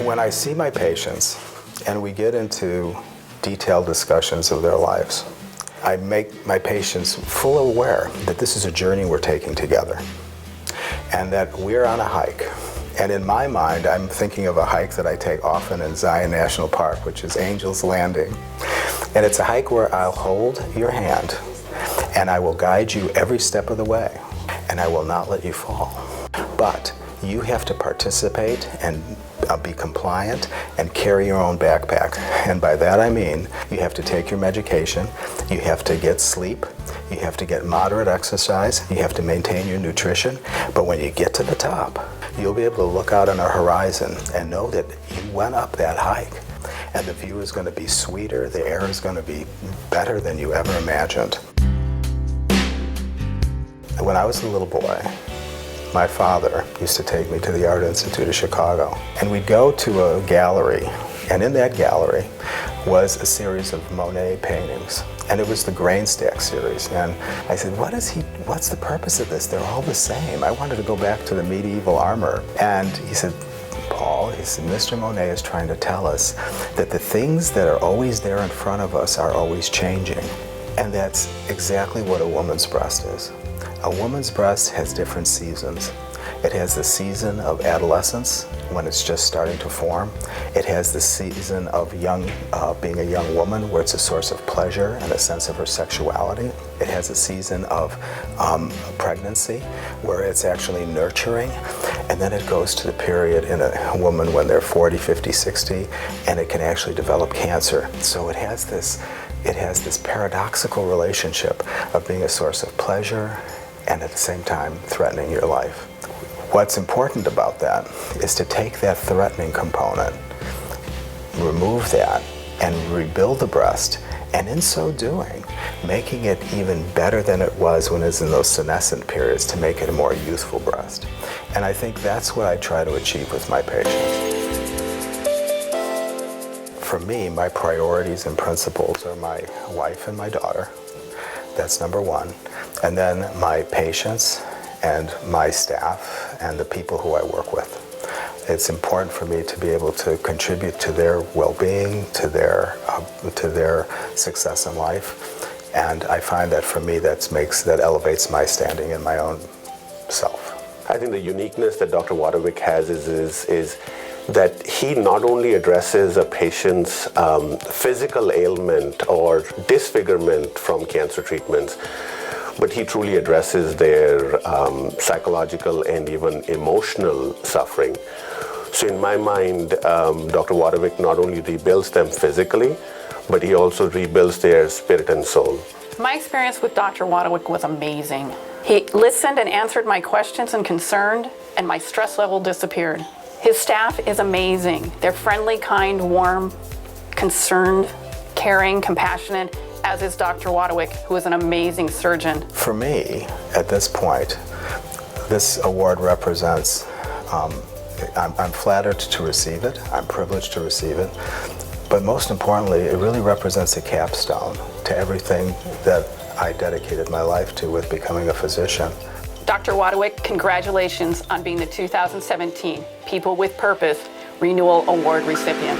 When I see my patients and we get into detailed discussions of their lives, I make my patients fully aware that this is a journey we're taking together and that we're on a hike. And in my mind, I'm thinking of a hike that I take often in Zion National Park, which is Angel's Landing. And it's a hike where I'll hold your hand and I will guide you every step of the way, and I will not let you fall. But you have to participate and be compliant and carry your own backpack. And by that I mean you have to take your medication, you have to get sleep, you have to get moderate exercise, you have to maintain your nutrition. But when you get to the top, you'll be able to look out on a horizon and know that you went up that hike. And the view is going to be sweeter, the air is going to be better than you ever imagined. When I was a little boy, my father used to take me to the Art Institute of Chicago, and we'd go to a gallery, and in that gallery was a series of Monet paintings, and it was the Grain Stack series. And I said, what's the purpose of this? They're all the same. I wanted to go back to the medieval armor. And he said, Paul, he said, Mr. Monet is trying to tell us that the things that are always there in front of us are always changing. And that's exactly what a woman's breast is. A woman's breast has different seasons. It has the season of adolescence, when it's just starting to form. It has the season of being a young woman, where it's a source of pleasure and a sense of her sexuality. It has a season of pregnancy, where it's actually nurturing. And then it goes to the period in a woman when they're 40, 50, 60, and it can actually develop cancer. So it has this paradoxical relationship of being a source of pleasure and at the same time threatening your life. What's important about that is to take that threatening component, remove that, and rebuild the breast, and in so doing, making it even better than it was when it was in those senescent periods, to make it a more youthful breast. And I think that's what I try to achieve with my patients. For me, my priorities and principles are my wife and my daughter. That's number one. And then my patients and my staff and the people who I work with. It's important for me to be able to contribute to their well-being, to their success in life. And I find that for me that elevates my standing in my own self. I think the uniqueness that Dr. Wotowic has is that he not only addresses a patient's physical ailment or disfigurement from cancer treatments, but he truly addresses their psychological and even emotional suffering. So in my mind, Dr. Wotowic not only rebuilds them physically, but he also rebuilds their spirit and soul. My experience with Dr. Wotowic was amazing. He listened and answered my questions and concerns, and my stress level disappeared. His staff is amazing. They're friendly, kind, warm, concerned, caring, compassionate, as is Dr. Wotowic, who is an amazing surgeon. For me, at this point, this award represents, I'm flattered to receive it, I'm privileged to receive it, but most importantly, it really represents a capstone to everything that I dedicated my life to with becoming a physician. Dr. Wotowic, congratulations on being the 2017 People with Purpose Renewal Award recipient.